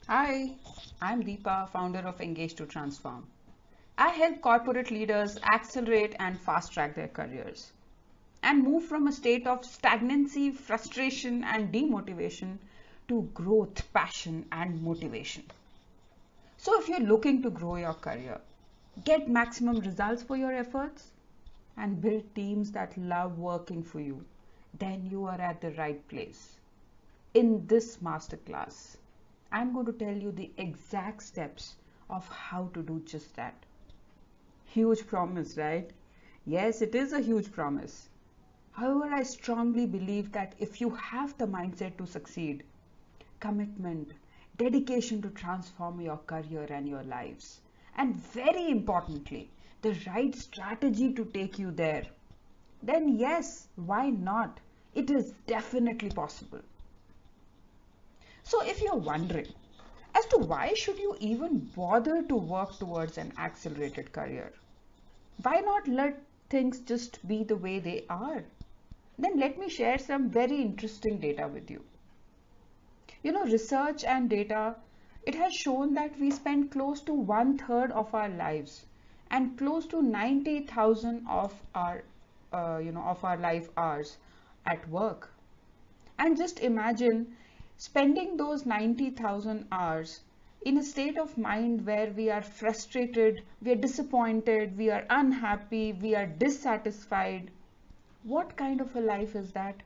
Hi, I'm Deepa, founder of Engage to Transform. I help corporate leaders accelerate and fast track their careers and move from a state of stagnancy, frustration, and demotivation to growth, passion, and motivation. So, if you're looking to grow your career, get maximum results for your efforts, and build teams that love working for you, then you are at the right place. In this masterclass, I'm going to tell you the exact steps of how to do just that. Huge promise, right? Yes, it is a huge promise. However, I strongly believe that if you have the mindset to succeed, commitment, dedication to transform your career and your lives, and very importantly, the right strategy to take you there, then yes, why not? It is definitely possible. So if you're wondering as to why should you even bother to work towards an accelerated career, why not let things just be the way they are? Then let me share some very interesting data with you. Research and data, it has shown that we spend close to one third of our lives and close to 90,000 of our life hours at work. And just imagine spending those 90,000 hours in a state of mind where we are frustrated, we are disappointed, we are unhappy, we are dissatisfied. What kind of a life is that?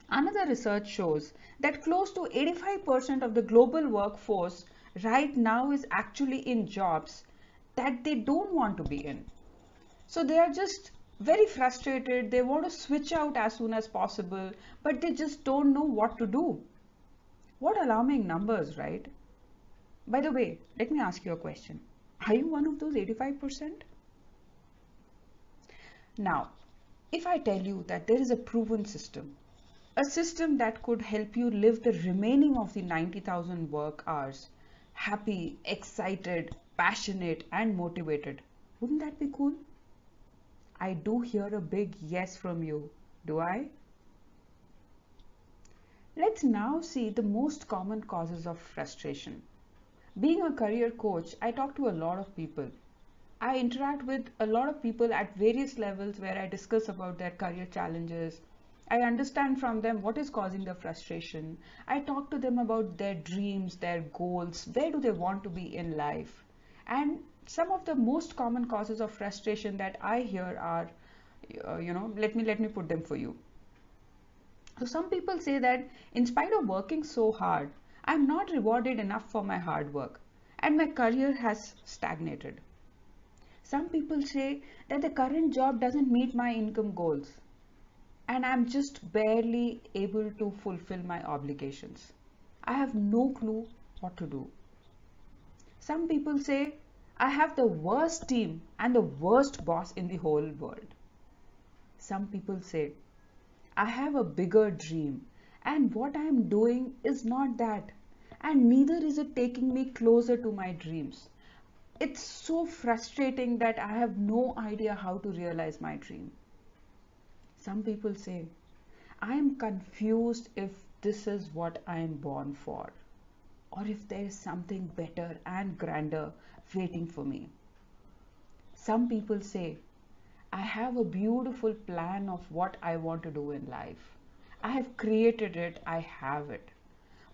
Another research shows that close to 85% of the global workforce right now is actually in jobs that they don't want to be in. So they are just very frustrated. They want to switch out as soon as possible, but they just don't know what to do. What alarming numbers, right? By the way, let me ask you a question. Are you one of those 85%? Now, if I tell you that there is a proven system, a system that could help you live the remaining of the 90,000 work hours happy, excited, passionate, and motivated, wouldn't that be cool? I do hear a big yes from you. Do I? Let's now see the most common causes of frustration. Being a career coach, I talk to a lot of people. I interact with a lot of people at various levels where I discuss about their career challenges. I understand from them what is causing the frustration. I talk to them about their dreams, their goals, where do they want to be in life. And some of the most common causes of frustration that I hear are, let me put them for you. So some people say that in spite of working so hard, I'm not rewarded enough for my hard work and my career has stagnated. Some people say that the current job doesn't meet my income goals and I'm just barely able to fulfill my obligations. I have no clue what to do. Some people say I have the worst team and the worst boss in the whole world. Some people say I have a bigger dream, and what I am doing is not that, and neither is it taking me closer to my dreams. It's so frustrating that I have no idea how to realize my dream. Some people say, I am confused if this is what I am born for, or if there is something better and grander waiting for me. Some people say, I have a beautiful plan of what I want to do in life. I have created it, I have it.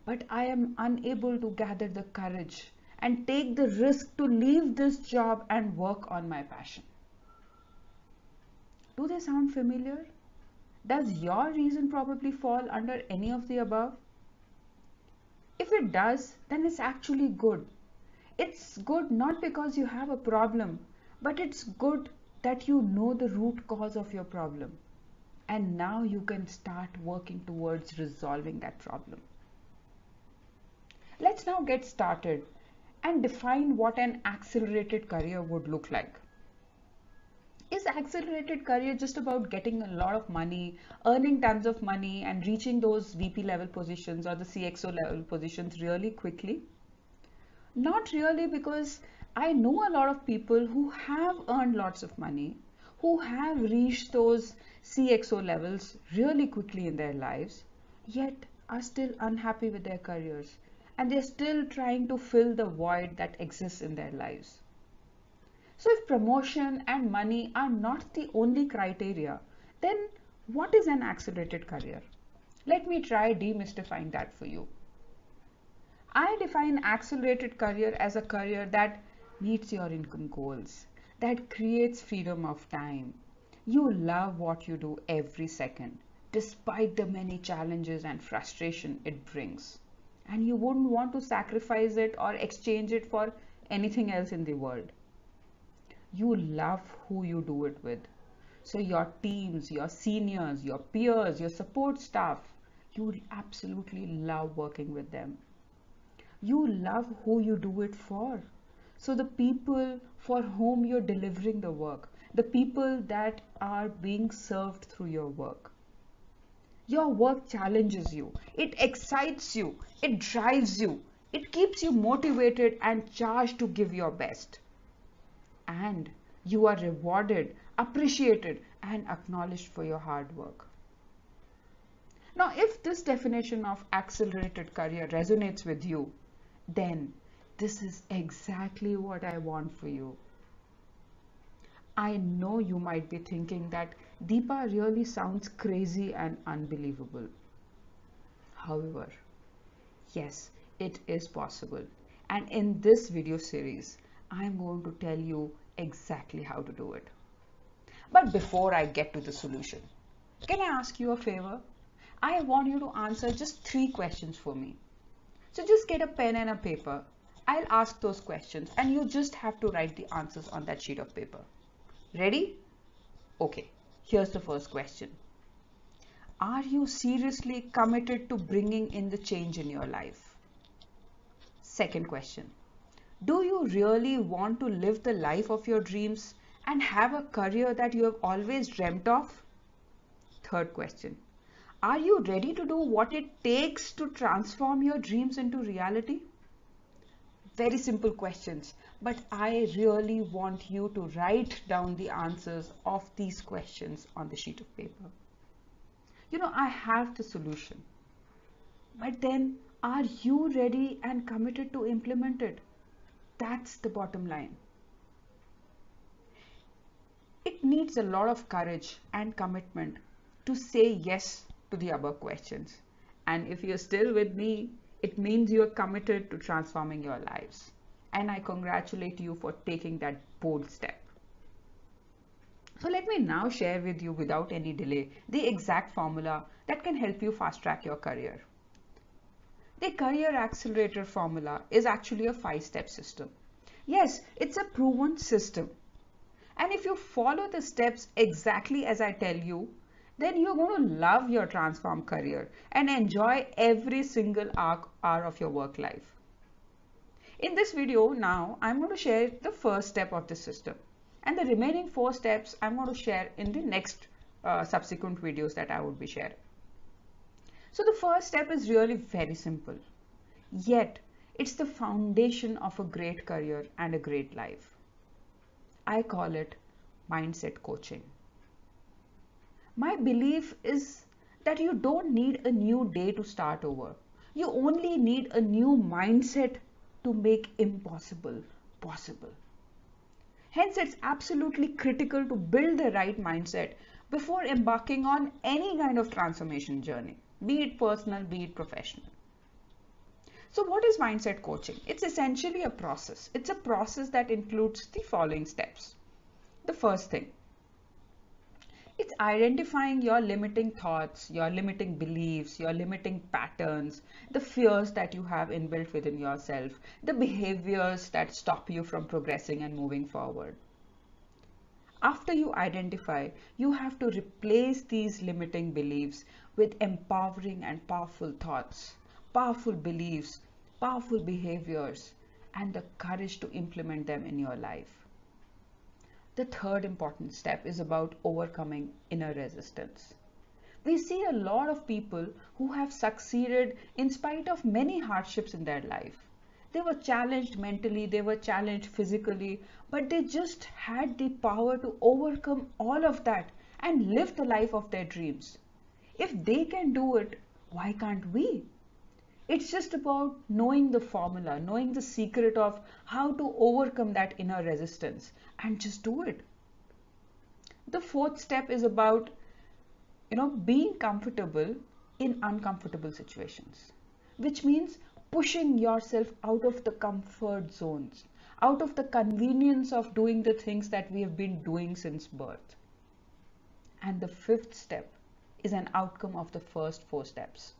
But I am unable to gather the courage and take the risk to leave this job and work on my passion. Do they sound familiar? Does your reason probably fall under any of the above? If it does, then it's actually good. It's good not because you have a problem, but it's good that you know the root cause of your problem. And now you can start working towards resolving that problem. Let's now get started and define what an accelerated career would look like. Is accelerated career just about getting a lot of money, earning tons of money, and reaching those VP level positions or the CXO level positions really quickly? Not really, because I know a lot of people who have earned lots of money, who have reached those CXO levels really quickly in their lives, yet are still unhappy with their careers and they're still trying to fill the void that exists in their lives. So if promotion and money are not the only criteria, then what is an accelerated career? Let me try demystifying that for you. I define accelerated career as a career that meets your income goals, that creates freedom of time. You love what you do every second, despite the many challenges and frustration it brings. And you wouldn't want to sacrifice it or exchange it for anything else in the world. You love who you do it with. So your teams, your seniors, your peers, your support staff, you absolutely love working with them. You love who you do it for. So the people for whom you're delivering the work, the people that are being served through your work. Your work challenges you, it excites you, it drives you, it keeps you motivated and charged to give your best. And you are rewarded, appreciated, and acknowledged for your hard work. Now, if this definition of accelerated career resonates with you, then this is exactly what I want for you. I know you might be thinking that Deepa really sounds crazy and unbelievable. However, yes, it is possible. And in this video series, I'm going to tell you exactly how to do it. But before I get to the solution, can I ask you a favor? I want you to answer just 3 questions for me. So just get a pen and a paper. I'll ask those questions and you just have to write the answers on that sheet of paper. Ready? Okay, here's the first question. Are you seriously committed to bringing in the change in your life? Second question. Do you really want to live the life of your dreams and have a career that you have always dreamt of? Third question. Are you ready to do what it takes to transform your dreams into reality? Very simple questions, but I really want you to write down the answers of these questions on the sheet of paper. You know, I have the solution. But then, are you ready and committed to implement it? That's the bottom line. It needs a lot of courage and commitment to say yes to the above questions. And if you're still with me, it means you're committed to transforming your lives. And I congratulate you for taking that bold step. So let me now share with you without any delay the exact formula that can help you fast track your career. The Career Accelerator Formula is actually a 5-step system. Yes, it's a proven system. And if you follow the steps exactly as I tell you, then you're going to love your transformed career and enjoy every single hour of your work life. In this video now, I'm going to share the first step of the system. And the remaining 4 steps I'm going to share in the next subsequent videos that I would be sharing. So the first step is really very simple. Yet, it's the foundation of a great career and a great life. I call it mindset coaching. My belief is that you don't need a new day to start over. You only need a new mindset to make impossible possible. Hence, it's absolutely critical to build the right mindset before embarking on any kind of transformation journey, be it personal, be it professional. So what is mindset coaching? It's essentially a process. It's a process that includes the following steps. The first thing, it's identifying your limiting thoughts, your limiting beliefs, your limiting patterns, the fears that you have inbuilt within yourself, the behaviors that stop you from progressing and moving forward. After you identify, you have to replace these limiting beliefs with empowering and powerful thoughts, powerful beliefs, powerful behaviors, and the courage to implement them in your life. The third important step is about overcoming inner resistance. We see a lot of people who have succeeded in spite of many hardships in their life. They were challenged mentally, they were challenged physically, but they just had the power to overcome all of that and live the life of their dreams. If they can do it, why can't we? It's just about knowing the formula, knowing the secret of how to overcome that inner resistance and just do it. The fourth step is about, being comfortable in uncomfortable situations, which means pushing yourself out of the comfort zones, out of the convenience of doing the things that we have been doing since birth. And the fifth step is an outcome of the first four steps.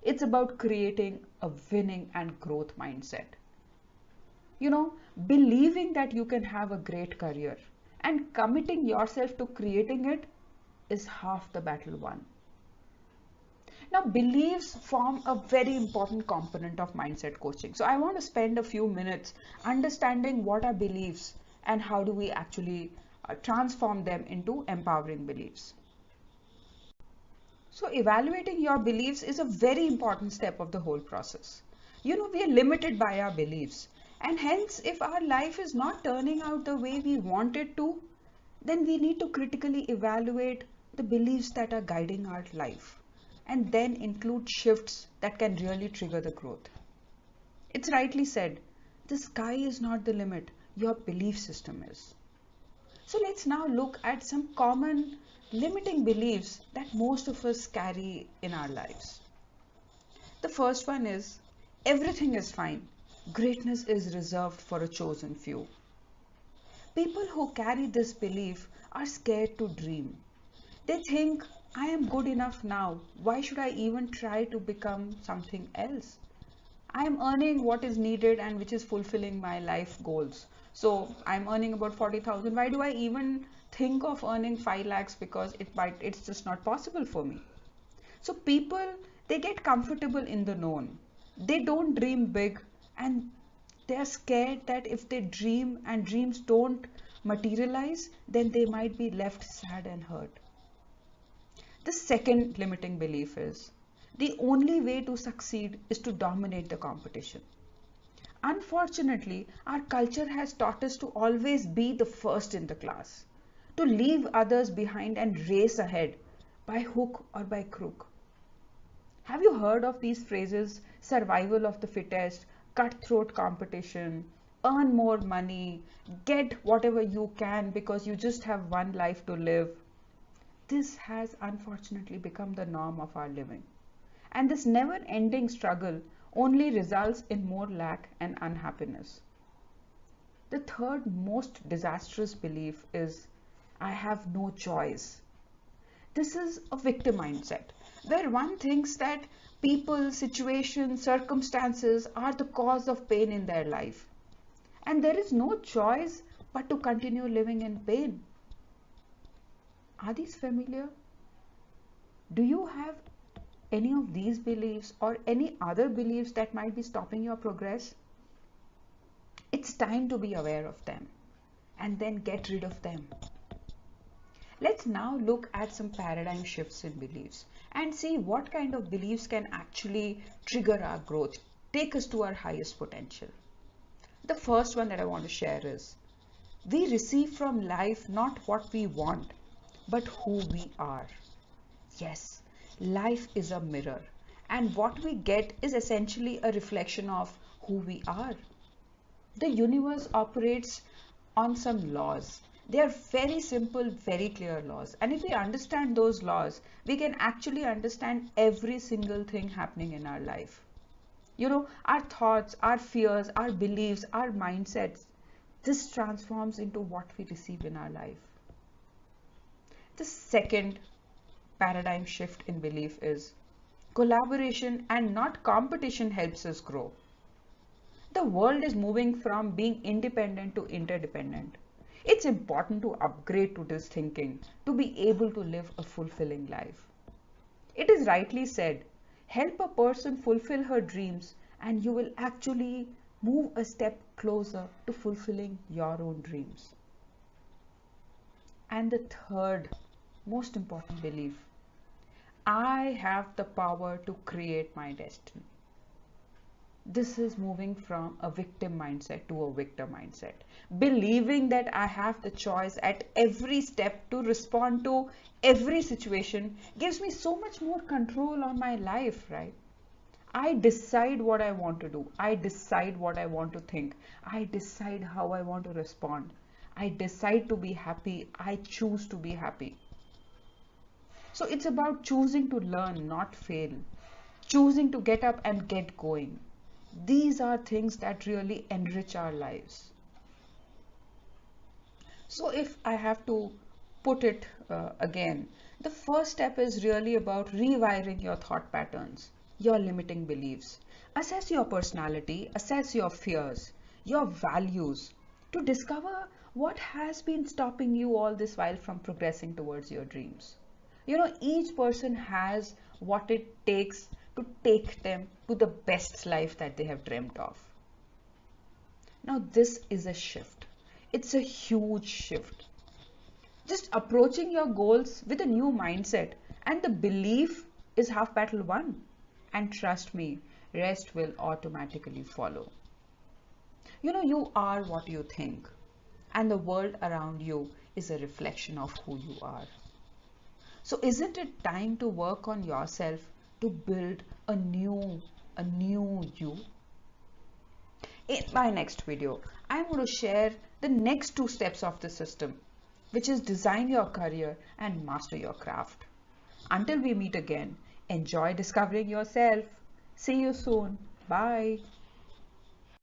It's about creating a winning and growth mindset. Believing that you can have a great career and committing yourself to creating it is half the battle won. Now, beliefs form a very important component of mindset coaching. So, I want to spend a few minutes understanding what are beliefs and how do we actually transform them into empowering beliefs. So, evaluating your beliefs is a very important step of the whole process. We are limited by our beliefs, and hence, if our life is not turning out the way we want it to, then we need to critically evaluate the beliefs that are guiding our life and then include shifts that can really trigger the growth. It's rightly said, the sky is not the limit, your belief system is. So let's now look at some common limiting beliefs that most of us carry in our lives. The first one is, everything is fine. Greatness is reserved for a chosen few. People who carry this belief are scared to dream. They think, I am good enough now. Why should I even try to become something else? I am earning what is needed and which is fulfilling my life goals. So I'm earning about 40,000. Why do I even think of earning 5 lakhs, because it's just not possible for me. So people, they get comfortable in the known. They don't dream big, and they're scared that if they dream and dreams don't materialize, then they might be left sad and hurt. The second limiting belief is, the only way to succeed is to dominate the competition. Unfortunately, our culture has taught us to always be the first in the class, to leave others behind and race ahead by hook or by crook. Have you heard of these phrases? Survival of the fittest, cutthroat competition, earn more money, get whatever you can because you just have one life to live. This has unfortunately become the norm of our living. And this never-ending struggle only results in more lack and unhappiness. The third most disastrous belief is, I have no choice. This is a victim mindset, where one thinks that people, situations, circumstances are the cause of pain in their life. And there is no choice but to continue living in pain. Are these familiar? Do you have any of these beliefs or any other beliefs that might be stopping your progress? It's time to be aware of them and then get rid of them. Let's now look at some paradigm shifts in beliefs and see what kind of beliefs can actually trigger our growth, take us to our highest potential. The first one that I want to share is, we receive from life not what we want, but who we are. Yes, life is a mirror, and what we get is essentially a reflection of who we are. The universe operates on some laws. They are very simple, very clear laws. And if we understand those laws, we can actually understand every single thing happening in our life. Our thoughts, our fears, our beliefs, our mindsets, this transforms into what we receive in our life. The second paradigm shift in belief is, collaboration and not competition helps us grow. The world is moving from being independent to interdependent. It's important to upgrade to this thinking to be able to live a fulfilling life. It is rightly said, help a person fulfill her dreams and you will actually move a step closer to fulfilling your own dreams. And the third most important belief, I have the power to create my destiny. This is moving from a victim mindset to a victor mindset. Believing that I have the choice at every step to respond to every situation gives me so much more control on my life, right? I decide what I want to do. I decide what I want to think. I decide how I want to respond. I decide to be happy. I choose to be happy. So it's about choosing to learn, not fail. Choosing to get up and get going. These are things that really enrich our lives. So if I have to put it again, the first step is really about rewiring your thought patterns, your limiting beliefs. Assess your personality, assess your fears, your values to discover what has been stopping you all this while from progressing towards your dreams. You know, each person has what it takes to take them to the best life that they have dreamt of. Now, this is a shift. It's a huge shift. Just approaching your goals with a new mindset, and the belief is half battle won. And trust me, rest will automatically follow. You know, you are what you think, and the world around you is a reflection of who you are. So isn't it time to work on yourself to build a new you? In my next video, I'm going to share the next two steps of the system, which is design your career and master your craft. Until we meet again, enjoy discovering yourself. See you soon. Bye.